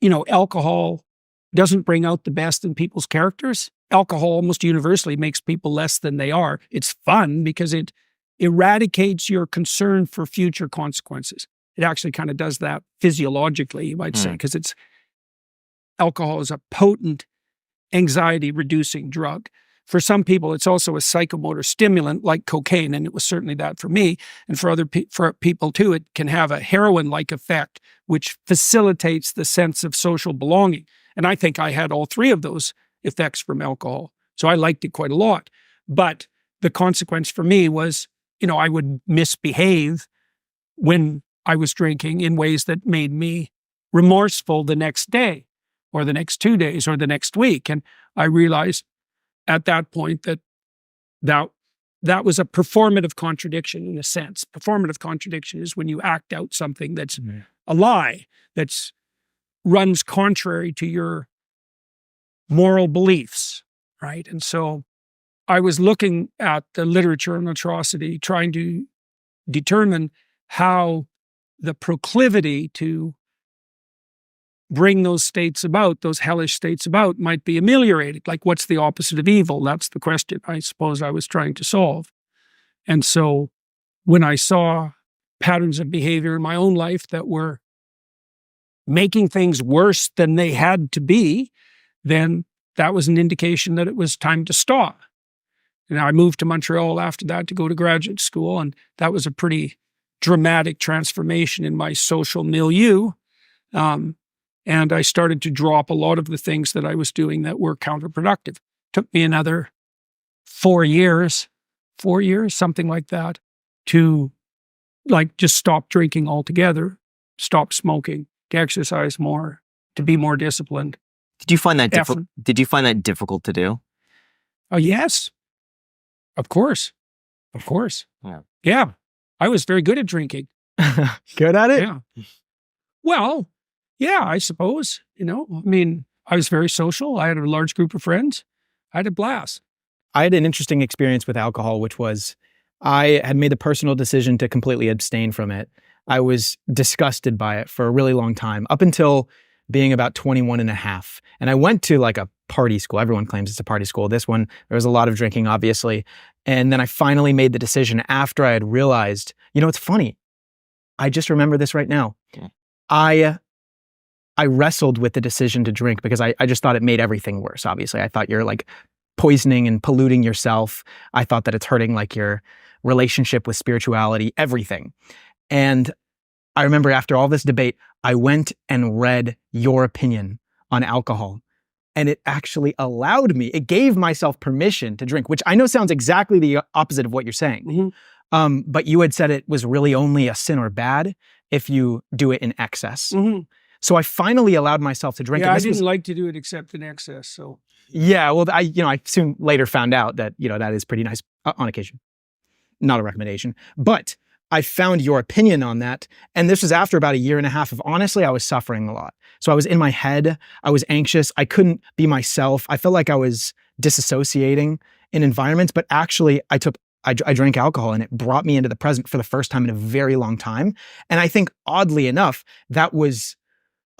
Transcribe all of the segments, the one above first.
alcohol doesn't bring out the best in people's characters. Alcohol almost universally makes people less than they are. It's fun because it eradicates your concern for future consequences. It actually kind of does that physiologically, you might say, because alcohol is a potent anxiety-reducing drug. For some people, it's also a psychomotor stimulant like cocaine, and it was certainly that for me. And for other for people too, it can have a heroin-like effect, which facilitates the sense of social belonging. And I think I had all three of those effects from alcohol. So I liked it quite a lot. But the consequence for me was, I would misbehave when I was drinking in ways that made me remorseful the next day or the next 2 days or the next week. And I realized at that point that was a performative contradiction in a sense. Performative contradiction is when you act out something that's a lie, that's runs contrary to your moral beliefs, right? And so I was looking at the literature on atrocity, trying to determine how the proclivity to bring those states about, those hellish states about, might be ameliorated. Like, what's the opposite of evil? That's the question I suppose I was trying to solve. And so when I saw patterns of behavior in my own life that were making things worse than they had to be, then that was an indication that it was time to stop. And I moved to Montreal after that to go to graduate school, and that was a pretty dramatic transformation in my social milieu. And I started to drop a lot of the things that I was doing that were counterproductive. Took me another 4 years, something like that, to just stop drinking altogether, stop smoking, to exercise more, to be more disciplined. Did you find that difficult? Did you find that difficult to do? Oh, yes. Of course. Yeah. I was very good at drinking. Good at it? Yeah. Well, yeah, I suppose, I was very social. I had a large group of friends. I had a blast. I had an interesting experience with alcohol, which was I had made the personal decision to completely abstain from it. I was disgusted by it for a really long time, up until being about 21 and a half. And I went to a party school. Everyone claims it's a party school. This one, there was a lot of drinking, obviously. And then I finally made the decision after I had realized, it's funny. I just remember this right now. Okay. I wrestled with the decision to drink because I just thought it made everything worse. Obviously, I thought you're poisoning and polluting yourself. I thought that it's hurting your relationship with spirituality, everything. And I remember after all this debate, I went and read your opinion on alcohol. And it actually allowed me, it gave myself permission to drink, which I know sounds exactly the opposite of what you're saying. Mm-hmm. But you had said it was really only a sin or bad if you do it in excess. Mm-hmm. So I finally allowed myself to drink. Yeah, I didn't like to do it except in excess. So yeah, well, I soon later found out that that is pretty nice on occasion. Not a recommendation, but I found your opinion on that, and this was after about 1.5 years of honestly, I was suffering a lot. So I was in my head, I was anxious, I couldn't be myself. I felt like I was disassociating in environments, but actually, I drank alcohol, and it brought me into the present for the first time in a very long time. And I think, oddly enough, that was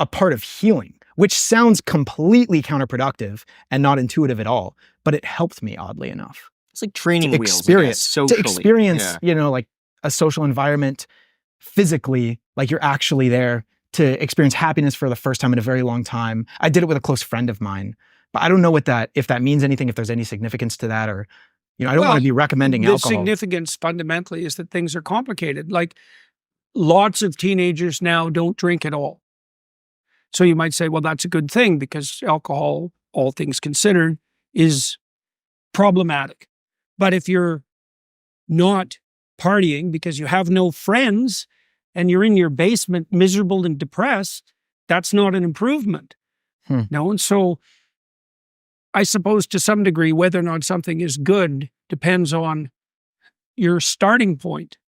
a part of healing, which sounds completely counterproductive and not intuitive at all, but it helped me, oddly enough. It's like training wheels, to experience, a social environment physically, you're actually there to experience happiness for the first time in a very long time. I did it with a close friend of mine, but I don't know if that means anything, if there's any significance to that, or, I don't want to be recommending alcohol. The significance fundamentally is that things are complicated. Lots of teenagers now don't drink at all. So you might say, well, that's a good thing because alcohol, all things considered, is problematic. But if you're not partying because you have no friends and you're in your basement miserable and depressed, that's not an improvement. No, and so I suppose to some degree, whether or not something is good depends on your starting point.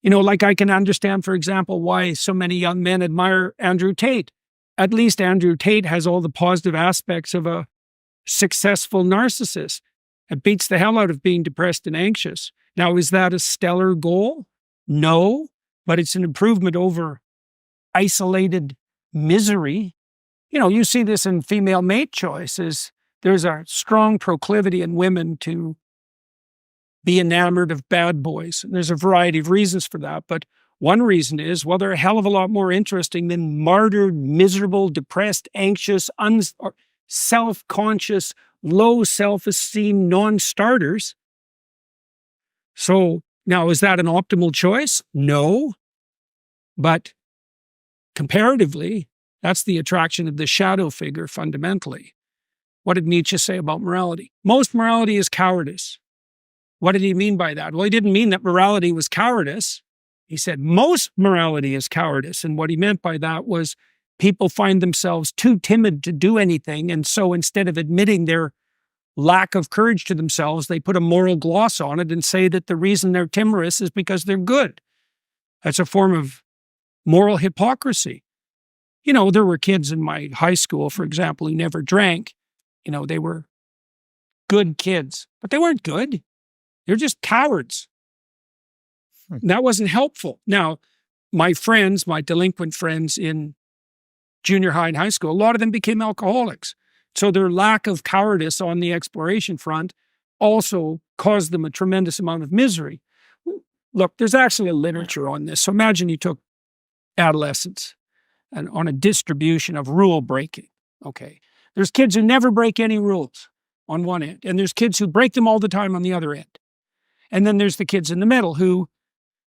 I can understand, for example, why so many young men admire Andrew Tate. At least Andrew Tate has all the positive aspects of a successful narcissist. It beats the hell out of being depressed and anxious. Now, is that a stellar goal? No, but it's an improvement over isolated misery. You see this in female mate choices. There's a strong proclivity in women to be enamored of bad boys. And there's a variety of reasons for that. But one reason is, well, they're a hell of a lot more interesting than martyred, miserable, depressed, anxious, self-conscious, low self-esteem non-starters. So now, is that an optimal choice? No. But comparatively, that's the attraction of the shadow figure fundamentally. What did Nietzsche say about morality? Most morality is cowardice. What did he mean by that? Well, he didn't mean that morality was cowardice. He said most morality is cowardice. And what he meant by that was people find themselves too timid to do anything. And so instead of admitting their lack of courage to themselves, they put a moral gloss on it and say that the reason they're timorous is because they're good. That's a form of moral hypocrisy. There were kids in my high school, for example, who never drank. They were good kids, but they weren't good. They're just cowards. That wasn't helpful. Now, my delinquent friends in junior high and high school, a lot of them became alcoholics. So their lack of cowardice on the exploration front also caused them a tremendous amount of misery. Look, there's actually a literature on this. So imagine you took adolescents and on a distribution of rule breaking. Okay. There's kids who never break any rules on one end, and there's kids who break them all the time on the other end. And then there's the kids in the middle who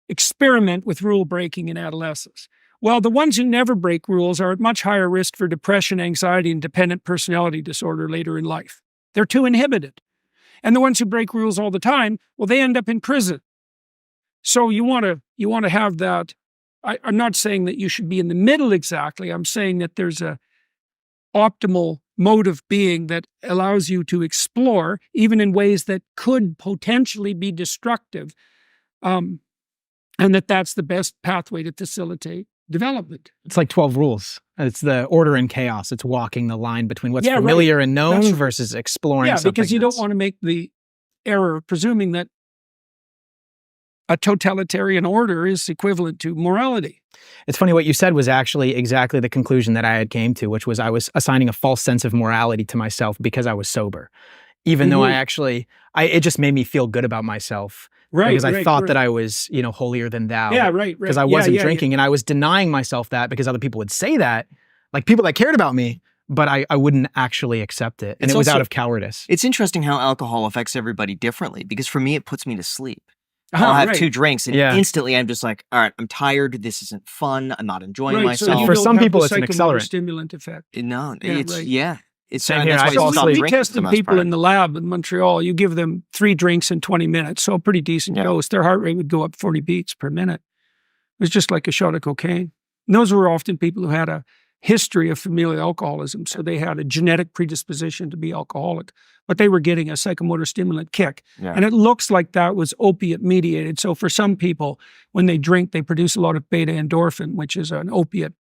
experiment with rule breaking in adolescence. Well, the ones who never break rules are at much higher risk for depression, anxiety, and dependent personality disorder later in life. They're too inhibited. And the ones who break rules all the time, well, they end up in prison. So you want to have that. I'm not saying that you should be in the middle exactly. I'm saying that there's a optimal mode of being that allows you to explore, even in ways that could potentially be destructive, and that's the best pathway to facilitate development. It's like 12 rules. It's the order and chaos. It's walking the line between what's familiar and known versus exploring something. Because you don't want to make the error of presuming that a totalitarian order is equivalent to morality. It's funny, what you said was actually exactly the conclusion that I had came to, which was I was assigning a false sense of morality to myself because I was sober. Even though it just made me feel good about myself. Right. Because I thought that I was, holier than thou. Yeah, right. Because I wasn't drinking and I was denying myself that because other people would say that, like people that cared about me, but I wouldn't actually accept it. And it was out of cowardice. It's interesting how alcohol affects everybody differently, because for me, it puts me to sleep. I'll have 2 drinks and instantly I'm just like, all right, I'm tired. This isn't fun. I'm not enjoying myself. So for some people, it's an accelerant. Stimulant effect. No, it's same here. We tested people in the lab in Montreal. You give them 3 drinks in 20 minutes, so a pretty decent dose. Their heart rate would go up 40 beats per minute. It was just like a shot of cocaine. And those were often people who had a history of familial alcoholism, so they had a genetic predisposition to be alcoholic, but they were getting a psychomotor stimulant kick. And it looks like that was opiate mediated. So for some people, when they drink, they produce a lot of beta endorphin, which is an opiate.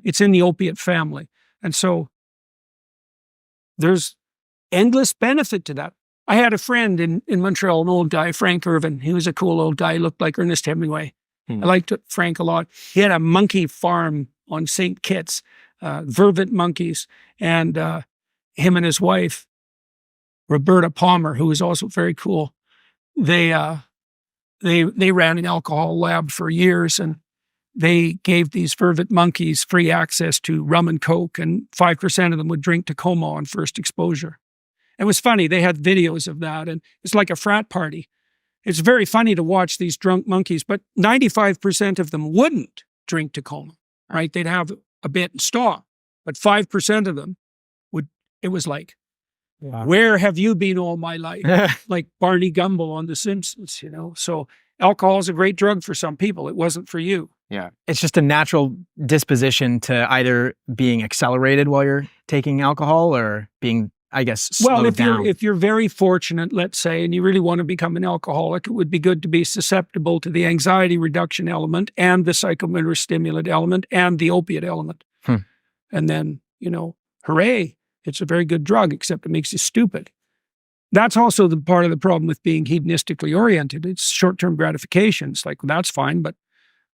It's in the opiate family. And so there's endless benefit to that. I had a friend in Montreal, an old guy, Frank Irvin. He was a cool old guy. He looked like Ernest Hemingway. I liked Frank a lot. He had a monkey farm on St. Kitts, vervet monkeys. And him and his wife, Roberta Palmer, who was also very cool, they ran an alcohol lab for years, and they gave these vervet monkeys free access to rum and coke, and 5% of them would drink Tacoma on first exposure. It was funny. They had videos of that, and it's like a frat party. It's very funny to watch these drunk monkeys, but 95% of them wouldn't drink Tacoma, right? They'd have a bit and stop, but 5% of them would. It was like, where have you been all my life? Like Barney Gumble on The Simpsons, So alcohol is a great drug for some people. It wasn't for you. Yeah. It's just a natural disposition to either being accelerated while you're taking alcohol or being, I guess, slowed down. If you're very fortunate, let's say, and you really want to become an alcoholic, it would be good to be susceptible to the anxiety reduction element and the psychomotor stimulant element and the opiate element. And then, hooray, it's a very good drug, except it makes you stupid. That's also the part of the problem with being hedonistically oriented. It's short-term gratification. It's like, well, that's fine, but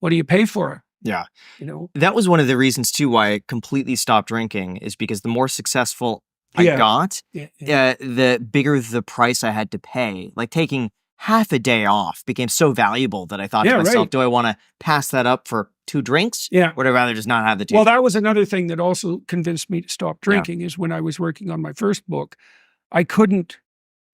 what do you pay for? Yeah. You know? That was one of the reasons too why I completely stopped drinking, is because the more successful I got, the bigger the price I had to pay. Like taking half a day off became so valuable that I thought to myself, do I want to pass that up for 2 drinks? Yeah. Or would I rather just not have the 2? Well, that was another thing that also convinced me to stop drinking is when I was working on my first book, I couldn't,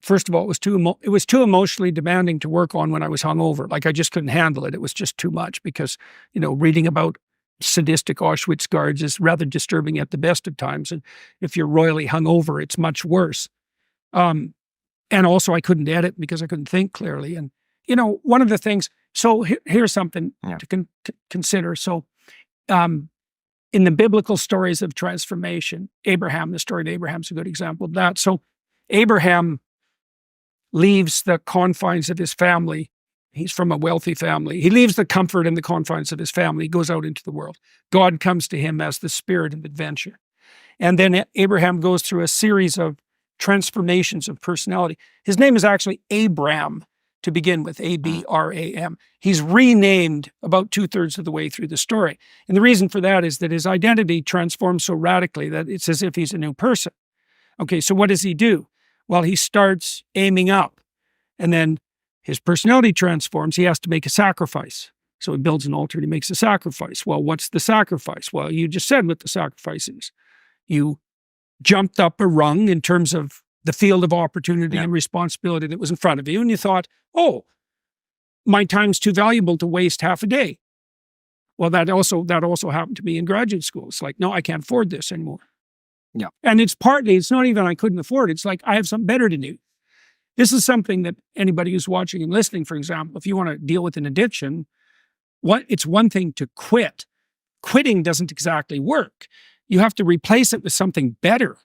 first of all, it was too emotionally demanding to work on when I was hungover. Like I just couldn't handle it. It was just too much because, reading about sadistic Auschwitz guards is rather disturbing at the best of times. And if you're royally hungover, it's much worse. And also I couldn't edit because I couldn't think clearly. And, one of the things, so here's something to consider. So, in the biblical stories of transformation, the story of Abraham's a good example of that. So Abraham leaves the confines of his family. He's from a wealthy family. He leaves the comfort and the confines of his family. He goes out into the world. God comes to him as the spirit of adventure. And then Abraham goes through a series of transformations of personality. His name is actually Abram to begin with, Abram. He's renamed about 2/3 of the way through the story. And the reason for that is that his identity transforms so radically that it's as if he's a new person. Okay, so what does he do? Well, he starts aiming up, and then his personality transforms. He has to make a sacrifice. So he builds an altar and he makes a sacrifice. Well, what's the sacrifice? Well, you just said what the sacrifice is. You jumped up a rung in terms of the field of opportunity and responsibility that was in front of you, and you thought, oh, my time's too valuable to waste half a day. Well, that also happened to me in graduate school. It's like, no, I can't afford this anymore. Yeah. And it's not even I couldn't afford it. It's like, I have something better to do. This is something that anybody who's watching and listening, for example, if you want to deal with an addiction, it's one thing to quit. Quitting doesn't exactly work. You have to replace it with something better.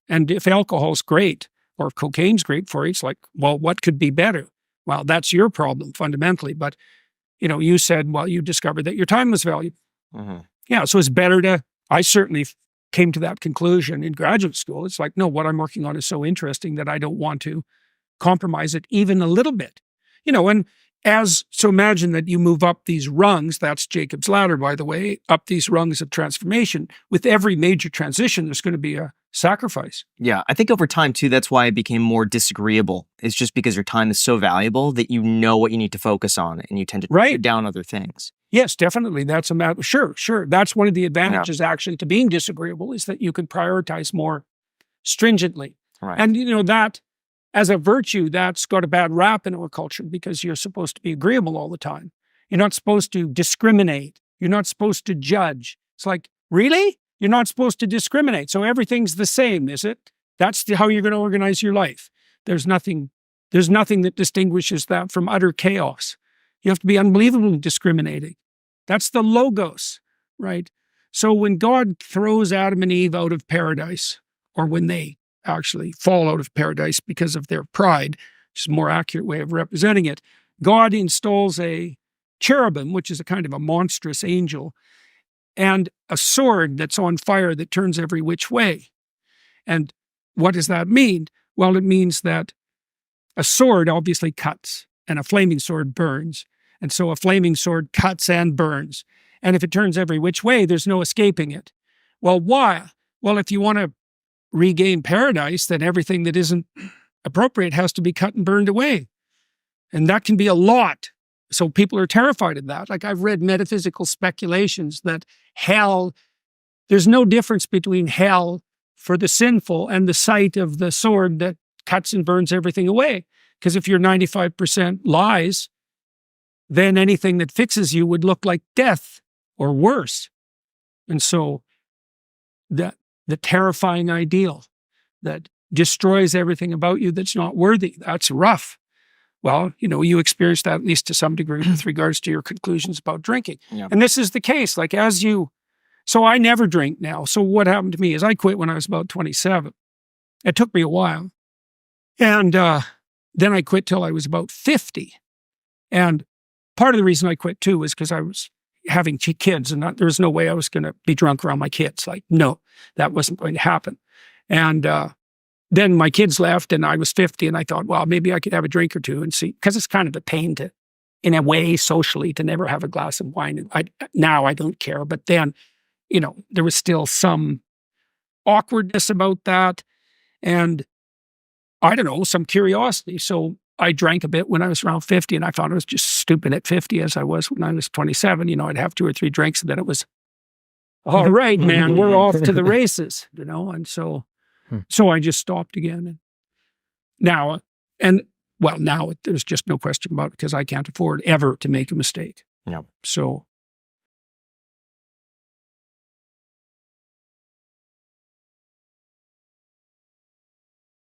And if alcohol's great or if cocaine's great for you, it's like, well, what could be better? Well, that's your problem fundamentally. But, you said, well, you discovered that your time was valuable. Mm-hmm. Yeah, so it's better I certainly came to that conclusion in graduate school. It's like, no, what I'm working on is so interesting that I don't want to compromise it even a little bit. So imagine that you move up these rungs, that's Jacob's ladder, by the way, up these rungs of transformation. With every major transition, there's going to be a sacrifice. Yeah, I think over time, too, that's why it became more disagreeable. It's just because your time is so valuable that you know what you need to focus on, and you tend to put down other things. Yes, definitely. That's a matter. Sure. That's one of the advantages actually to being disagreeable is that you can prioritize more stringently. Right. And, that as a virtue, that's got a bad rap in our culture because you're supposed to be agreeable all the time. You're not supposed to discriminate. You're not supposed to judge. It's like, really? You're not supposed to discriminate. So everything's the same, is it? That's how you're going to organize your life. There's nothing that distinguishes that from utter chaos. You have to be unbelievably discriminating. That's the logos, right? So when God throws Adam and Eve out of paradise, or when they actually fall out of paradise because of their pride, which is a more accurate way of representing it, God installs a cherubim, which is a kind of a monstrous angel, and a sword that's on fire that turns every which way. And what does that mean? Well, it means that a sword obviously cuts, and a flaming sword burns. And so a flaming sword cuts and burns. And if it turns every which way, there's no escaping it. Well, why? Well, if you want to regain paradise, then everything that isn't appropriate has to be cut and burned away. And that can be a lot. So people are terrified of that. Like I've read metaphysical speculations that there's no difference between hell for the sinful and the sight of the sword that cuts and burns everything away. Because if you're 95% lies, then anything that fixes you would look like death or worse. And so the terrifying ideal that destroys everything about you that's not worthy, that's rough. Well, you experience that at least to some degree with regards to your conclusions about drinking. Yeah. And this is the case, so I never drink now. So what happened to me is I quit when I was about 27. It took me a while. And then I quit till I was about 50. And part of the reason I quit too was because I was having kids and there was no way I was going to be drunk around my kids. Like, no, that wasn't going to happen. And then my kids left and I was 50 and I thought, well, maybe I could have a drink or two and see, because it's kind of a pain to, in a way socially to never have a glass of wine. Now I don't care, but then, there was still some awkwardness about that, and I don't know, some curiosity. So I drank a bit when I was around 50, and I found I was just stupid at 50 as I was when I was 27. I'd have 2 or 3 drinks, and then it was, all right, man, we're off to the races, and so I just stopped again. Now there's just no question about it because I can't afford ever to make a mistake. Yeah. So